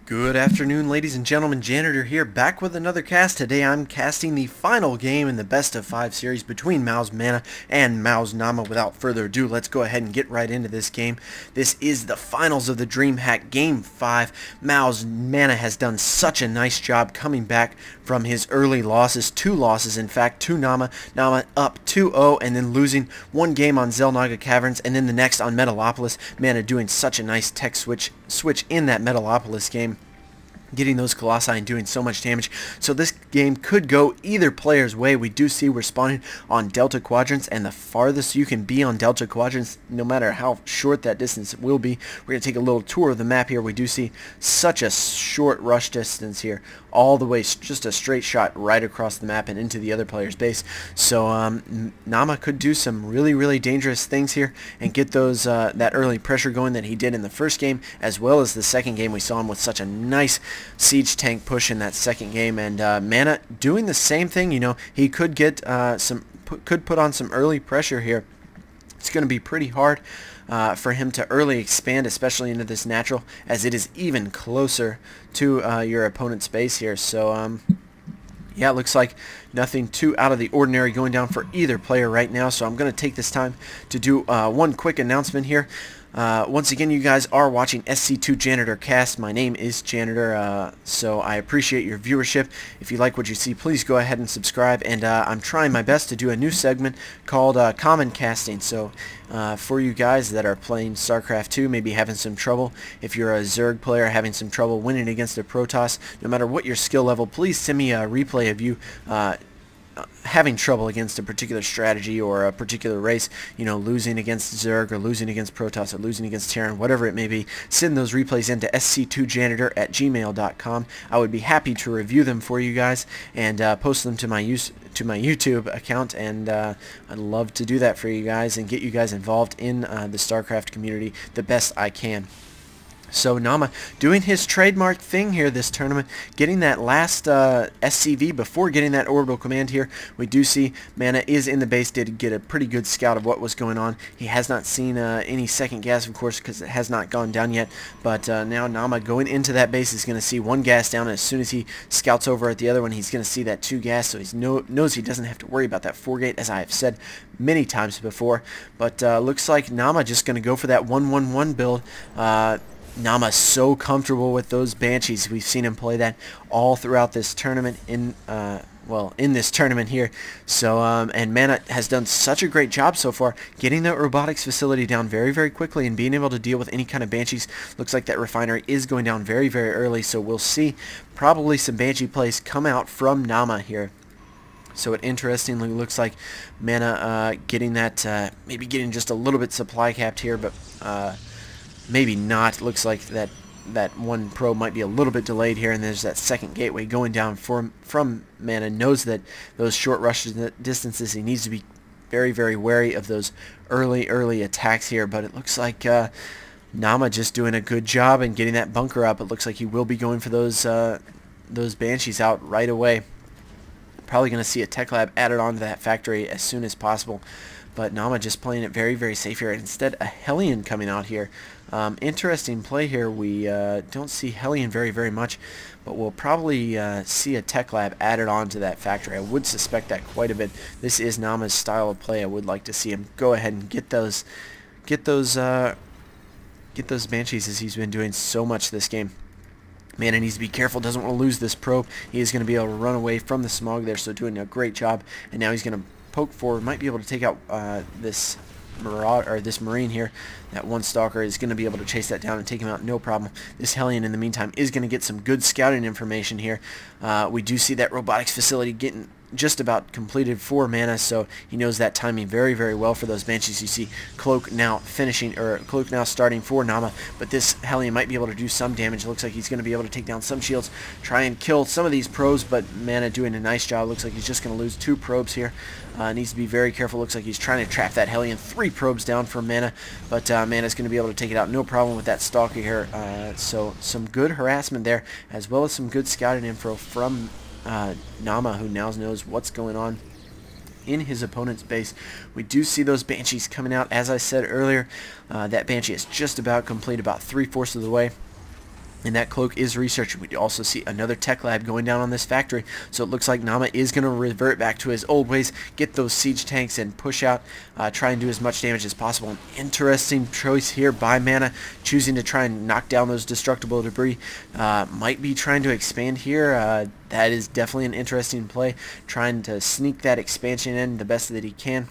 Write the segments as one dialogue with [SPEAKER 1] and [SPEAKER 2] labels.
[SPEAKER 1] Good afternoon, ladies and gentlemen. Janitor here, back with another cast. Today I'm casting the final game in the best of 5 series between MouzMaNa and MouzNamma. Without further ado, let's go ahead and get right into this game. This is the finals of the DreamHack Game 5. MouzMaNa has done such a nice job coming back from his early losses. 2 losses, in fact, to Namma. Namma up 2-0 and then losing one game on Xel'Naga Caverns and then the next on Metalopolis. Mana doing such a nice tech switch in that Metalopolis game, getting those Colossi and doing so much damage. So this game could go either player's way. We do see we're spawning on Delta Quadrants, and the farthest you can be on Delta Quadrants, no matter how short that distance will be. We're going to take a little tour of the map here. We do see such a short rush distance here, all the way, just a straight shot right across the map and into the other player's base. So Namma could do some really dangerous things here and get those that early pressure going that he did in the first game, as well as the second game. We saw him with such a nice siege tank push in that second game, and Mana doing the same thing. You know, he could get could put on some early pressure here. It's going to be pretty hard for him to early expand, especially into this natural, as it is even closer to your opponent's base here. So yeah, it looks like nothing too out of the ordinary going down for either player right now. So I'm going to take this time to do one quick announcement here. Once again, you guys are watching SC2 Janitor Cast. My name is Janitor, so I appreciate your viewership. If you like what you see, please go ahead and subscribe. And I'm trying my best to do a new segment called Common Casting. So for you guys that are playing StarCraft 2, maybe having some trouble, if you're a Zerg player having some trouble winning against a Protoss, no matter what your skill level, please send me a replay of you having trouble against a particular strategy or a particular race, you know, losing against Zerg or losing against Protoss or losing against Terran, whatever it may be. Send those replays into sc2janitor@gmail.com. I would be happy to review them for you guys and post them to my YouTube account, and I'd love to do that for you guys and get you guys involved in the StarCraft community the best I can. So Namma doing his trademark thing here this tournament, getting that last SCV before getting that orbital command here. We do see Mana is in the base, did get a pretty good scout of what was going on. He has not seen any second gas, of course, because it has not gone down yet. But now Namma going into that base is going to see one gas down, and as soon as he scouts over at the other one, he's going to see that 2 gas, so he knows he doesn't have to worry about that 4 gate, as I have said many times before. But looks like Namma just going to go for that 1-1-1 build. Namma's so comfortable with those Banshees. We've seen him play that all throughout this tournament, in this tournament here. So and Mana has done such a great job so far getting that robotics facility down very quickly and being able to deal with any kind of Banshees. Looks like that refinery is going down very early, so we'll see probably some Banshee plays come out from Namma here. So it interestingly looks like Mana getting that, maybe getting just a little bit supply capped here, but maybe not. Looks like that one probe might be a little bit delayed here, and there's that second gateway going down from Mana. Knows that those short rush distances, he needs to be very wary of those early attacks here. But it looks like Namma just doing a good job and getting that bunker up. It looks like he will be going for those Banshees out right away. Probably going to see a tech lab added onto that factory as soon as possible. But Namma just playing it very safe here. Instead, a Hellion coming out here. Interesting play here. We don't see Hellion very much, but we'll probably see a tech lab added onto that factory. I would suspect that quite a bit. This is Namma's style of play. I would like to see him go ahead and get those Banshees, as he's been doing so much this game. Mana needs to be careful, doesn't want to lose this probe. He is going to be able to run away from the smog there, so doing a great job. And now he's going to poke forward, might be able to take out this Marine here. That one Stalker is going to be able to chase that down and take him out, no problem. This Hellion, in the meantime, is going to get some good scouting information here. We do see that robotics facility getting just about completed for Mana, so he knows that timing very well for those Banshees. You see Cloak now starting for Namma, but this Hellion might be able to do some damage. It looks like he's going to be able to take down some shields, try and kill some of these probes, but Mana doing a nice job. Looks like he's just going to lose 2 probes here. Needs to be very careful. Looks like he's trying to trap that Hellion. 3 probes down for Mana, but Mana's going to be able to take it out, no problem with that Stalker here. So some good harassment there, as well as some good scouting info from Namma, who now knows what's going on in his opponent's base. We do see those Banshees coming out. As I said earlier, that Banshee is just about complete, about 3/4 of the way. And that cloak is researched. We also see another tech lab going down on this factory. So it looks like MouzNamma is going to revert back to his old ways, get those siege tanks and push out, try and do as much damage as possible. An interesting choice here by Mana, choosing to try and knock down those destructible debris. Might be trying to expand here. That is definitely an interesting play, trying to sneak that expansion in the best that he can.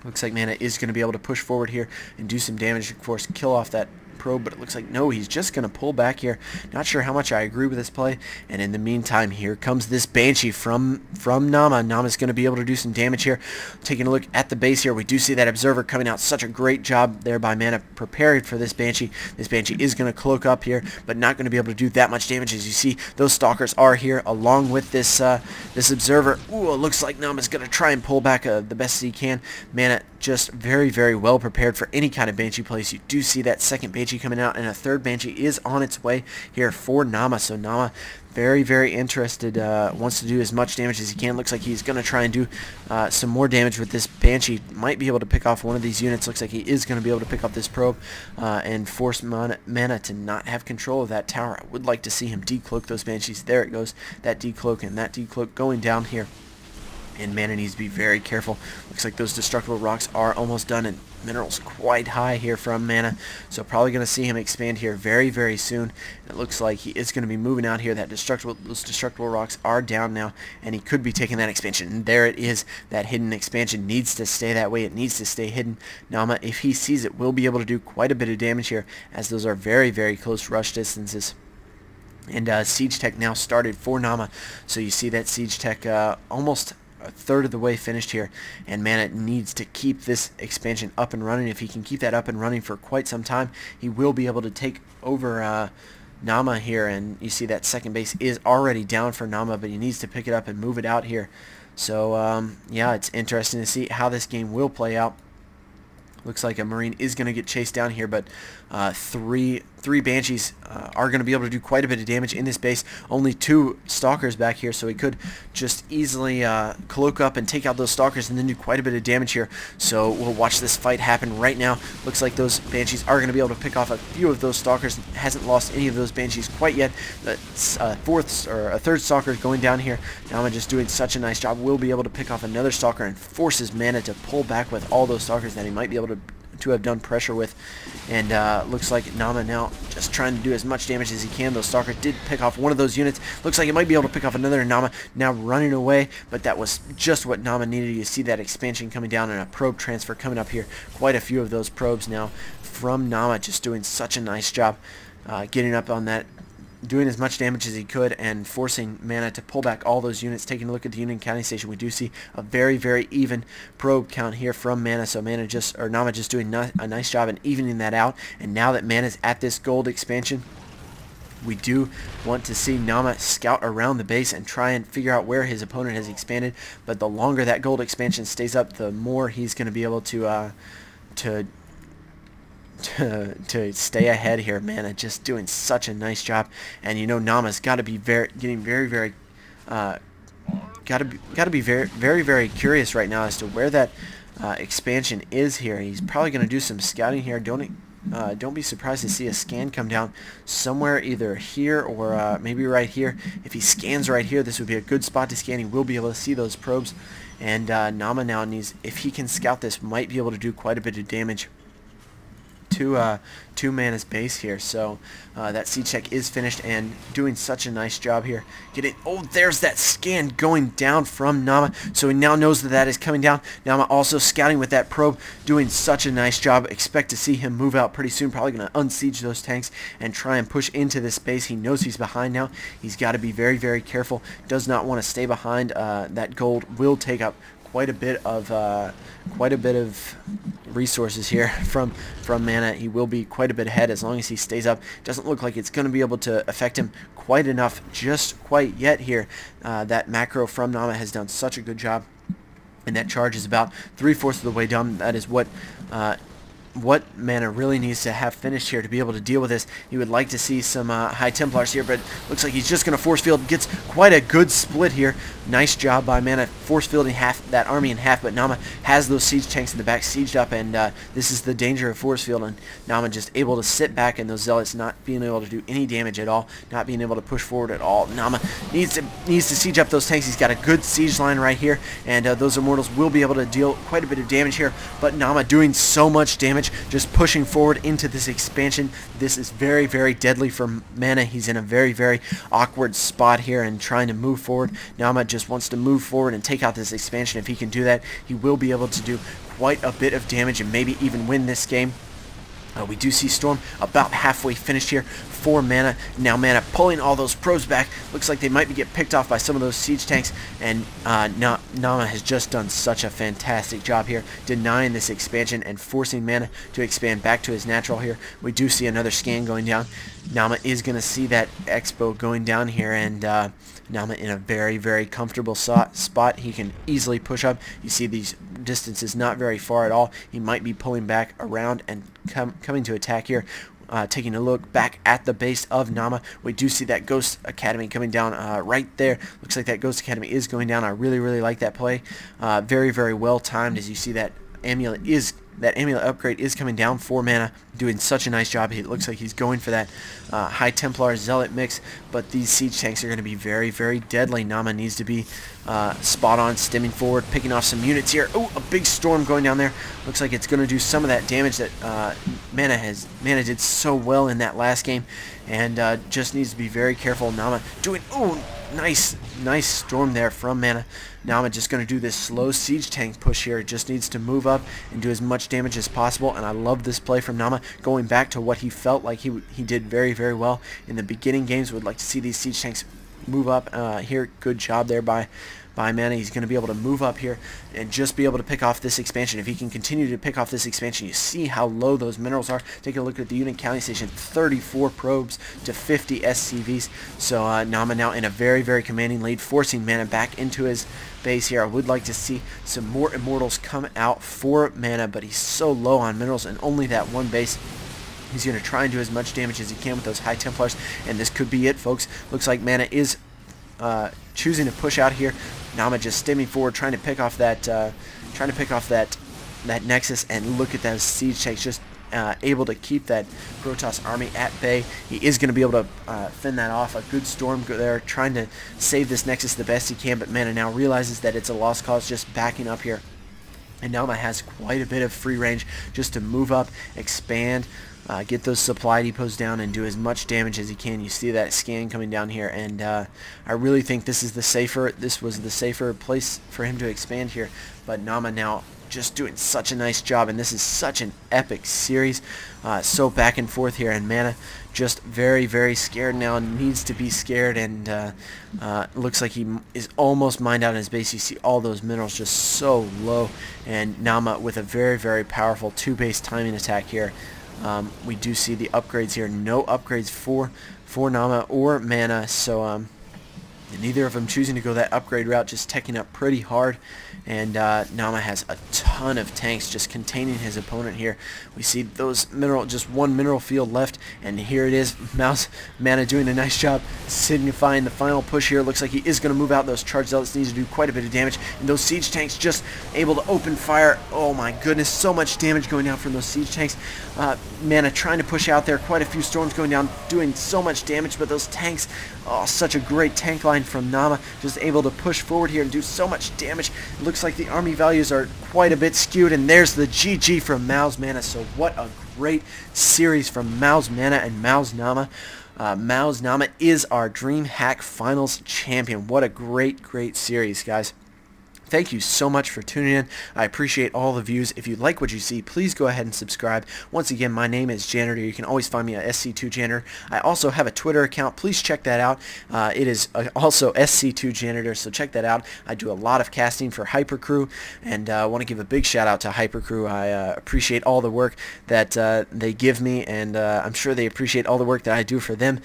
[SPEAKER 1] Looks like Mana is going to be able to push forward here and do some damage, of course, kill off that probe, but it looks like no, he's just going to pull back here. Not sure how much I agree with this play. And in the meantime, here comes this Banshee from MouzNamma. MouzNamma's going to be able to do some damage here. Taking a look at the base here, we do see that Observer coming out. Such a great job there by Mana, preparing for this Banshee. This Banshee is going to cloak up here, but not going to be able to do that much damage. As you see, those Stalkers are here along with this this Observer. Ooh, it looks like MouzNamma's going to try and pull back the best he can. Mana just very, very well prepared for any kind of Banshee place. You do see that second Banshee coming out, and a third Banshee is on its way here for MouzNamma. So MouzNamma very, very interested, wants to do as much damage as he can. Looks like he's going to try and do some more damage with this Banshee. Might be able to pick off one of these units. Looks like he is going to be able to pick up this probe and force Mana to not have control of that tower. I would like to see him decloak those Banshees. There it goes, that decloak and that decloak going down here. And Mana needs to be very careful. Looks like those destructible rocks are almost done, and minerals quite high here from Mana. So probably going to see him expand here very, very soon. It looks like he is going to be moving out here. Those destructible rocks are down now, and he could be taking that expansion. And there it is. That hidden expansion needs to stay that way. It needs to stay hidden. MouzNamma, if he sees it, will be able to do quite a bit of damage here, as those are very, very close rush distances. And Siege Tech now started for MouzNamma. So you see that Siege Tech almost a third of the way finished here, and Mana needs to keep this expansion up and running. If he can keep that up and running for quite some time, he will be able to take over MouzNamma here. And you see that second base is already down for MouzNamma, but he needs to pick it up and move it out here. So yeah, it's interesting to see how this game will play out. Looks like a Marine is going to get chased down here, but three Banshees are going to be able to do quite a bit of damage in this base. Only 2 Stalkers back here, so he could just easily cloak up and take out those Stalkers and then do quite a bit of damage here. So we'll watch this fight happen right now. Looks like those Banshees are going to be able to pick off a few of those Stalkers. Hasn't lost any of those Banshees quite yet. The third Stalker is going down here. MouzNamma just doing such a nice job. Will be able to pick off another Stalker and forces Mana to pull back with all those Stalkers that he might be able to have done pressure with. And looks like MouzNamma now just trying to do as much damage as he can. Those Stalkers did pick off one of those units. Looks like he might be able to pick off another. MouzNamma now running away, but that was just what MouzNamma needed. You see that expansion coming down and a probe transfer coming up here. Quite a few of those probes now from MouzNamma, just doing such a nice job getting up on that, doing as much damage as he could and forcing Mana to pull back all those units. Taking a look at the unit counting station, we do see a very, very even probe count here from Mana. So MouzNamma just doing a nice job in evening that out. And now that Mana's at this gold expansion, we do want to see MouzNamma scout around the base and try and figure out where his opponent has expanded. But the longer that gold expansion stays up, the more he's going to be able to stay ahead here. Mana just doing such a nice job, and you know MouzNamma's got to be getting very very curious right now as to where that expansion is here. He's probably going to do some scouting here. Don't be surprised to see a scan come down somewhere either here or maybe right here. If he scans right here, this would be a good spot to scan. He will be able to see those probes, and MouzNamma now needs, if he can scout this, might be able to do quite a bit of damage to Mana's base here. So that siege check is finished and doing such a nice job here. Oh, there's that scan going down from MouzNamma. So he now knows that is coming down. MouzNamma also scouting with that probe, doing such a nice job. Expect to see him move out pretty soon. Probably going to unsiege those tanks and try and push into this base. He knows he's behind now. He's got to be very, very careful. Does not want to stay behind. That gold will take up quite a bit of resources here from Mana. He will be quite a bit ahead as long as he stays up. Doesn't look like it's going to be able to affect him quite enough just quite yet here. That macro from MouzNamma has done such a good job, and that charge is about 3/4 of the way done. That is what what MouzMaNa really needs to have finished here to be able to deal with this. He would like to see some High Templars here, but looks like he's just going to force field. Gets quite a good split here. Nice job by MouzMaNa, force fielding that army in half, but MouzNamma has those siege tanks in the back sieged up, and this is the danger of force field, and MouzNamma just able to sit back, and those zealots not being able to do any damage at all, not being able to push forward at all. MouzNamma needs to siege up those tanks. He's got a good siege line right here, and those immortals will be able to deal quite a bit of damage here, but MouzNamma doing so much damage, just pushing forward into this expansion. This is very, very deadly for MouzNamma. He's in a very, very awkward spot here and trying to move forward. MouzNamma just wants to move forward and take out this expansion. If he can do that, he will be able to do quite a bit of damage and maybe even win this game. We do see Storm about halfway finished here for MouzNamma. Now MouzNamma pulling all those probes back. Looks like they might get picked off by some of those siege tanks, and MouzNamma has just done such a fantastic job here, denying this expansion and forcing MouzNamma to expand back to his natural here. We do see another scan going down. MouzNamma is going to see that expo going down here, and MouzNamma in a very, very comfortable spot. He can easily push up. You see these distances not very far at all. He might be pulling back around and coming to attack here. Taking a look back at the base of MouzNamma, we do see that Ghost Academy coming down right there. Looks like that Ghost Academy is going down. I really, really like that play. Very, very well timed, as you see that amulet upgrade is coming down for MouzNamma, doing such a nice job. It looks like he's going for that High Templar Zealot mix, but these siege tanks are going to be very, very deadly. MouzNamma needs to be spot on, stemming forward, picking off some units here. Oh, a big storm going down there. Looks like it's going to do some of that damage that MouzNamma did so well in that last game, and just needs to be very careful. MouzNamma doing, oh, nice storm there from MouzNamma. MouzNamma just going to do this slow siege tank push here. It just needs to move up and do as much damage as possible, and I love this play from MouzNamma, going back to what he felt like he did very, very well in the beginning games. Would like to see these siege tanks move up here. Good job there by MouzNamma. He's going to be able to move up here and just be able to pick off this expansion. If he can continue to pick off this expansion, you see how low those minerals are. Take a look at the unit counting station, 34 probes to 50 SCVs. So MouzNamma now in a very, very commanding lead, forcing MouzNamma back into his base here. I would like to see some more immortals come out for MouzNamma, but he's so low on minerals and only that one base. He's going to try and do as much damage as he can with those High Templars, and this could be it, folks. Looks like MouzNamma is choosing to push out here. MouzNamma just stemming forward, trying to pick off that Nexus, and look at those siege tanks just able to keep that Protoss army at bay. He is going to be able to fend that off. A good storm there, trying to save this Nexus the best he can, but MouzNamma now realizes that it's a lost cause, just backing up here. And MouzNamma has quite a bit of free range just to move up, expand, get those supply depots down, and do as much damage as he can. You see that scan coming down here, and I really think this was the safer place for him to expand here. But MouzNamma now just doing such a nice job, and this is such an epic series. So back and forth here, and MouzNamma just very, very scared now, needs to be scared, and looks like he is almost mined out in his base. You see all those minerals just so low, and MouzNamma with a very, very powerful 2-base timing attack here. We do see the upgrades here. No upgrades for MouzNamma or MouzNamma, so neither of them choosing to go that upgrade route, just teching up pretty hard. And MouzNamma has a ton of tanks just containing his opponent here. We see those just one mineral field left, and here it is. MouzNamma doing a nice job signifying the final push here. Looks like he is going to move out. Those charged zealots needs to do quite a bit of damage, and those siege tanks just able to open fire. Oh my goodness, so much damage going down from those siege tanks. MouzNamma trying to push out there. Quite a few storms going down, doing so much damage, but those tanks, oh, such a great tank line from MouzNamma, just able to push forward here and do so much damage. It looks like the army values are quite a bit skewed, and there's the GG from MouzMaNa. So what a great series from MouzMaNa and MouzNamma. MouzNamma is our DreamHack Finals champion. What a great, great series, guys. Thank you so much for tuning in. I appreciate all the views. If you like what you see, please go ahead and subscribe. Once again, my name is Janitor. You can always find me at SC2Janitor. I also have a Twitter account. Please check that out. It is also SC2Janitor, so check that out. I do a lot of casting for Hypercrew, and I want to give a big shout out to Hypercrew. I appreciate all the work that they give me, and I'm sure they appreciate all the work that I do for them.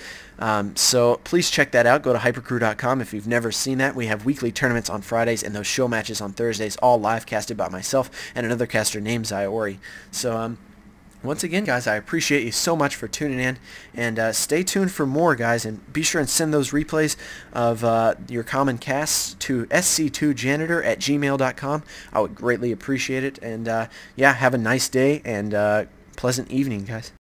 [SPEAKER 1] So please check that out. Go to hypercrew.com if you've never seen that. We have weekly tournaments on Fridays and those show matches on Thursdays, all live casted by myself and another caster named Zyori. So Once again, guys, I appreciate you so much for tuning in, and stay tuned for more, guys, and be sure and send those replays of your common casts to sc2janitor@gmail.com. I would greatly appreciate it, and yeah, have a nice day and pleasant evening, guys.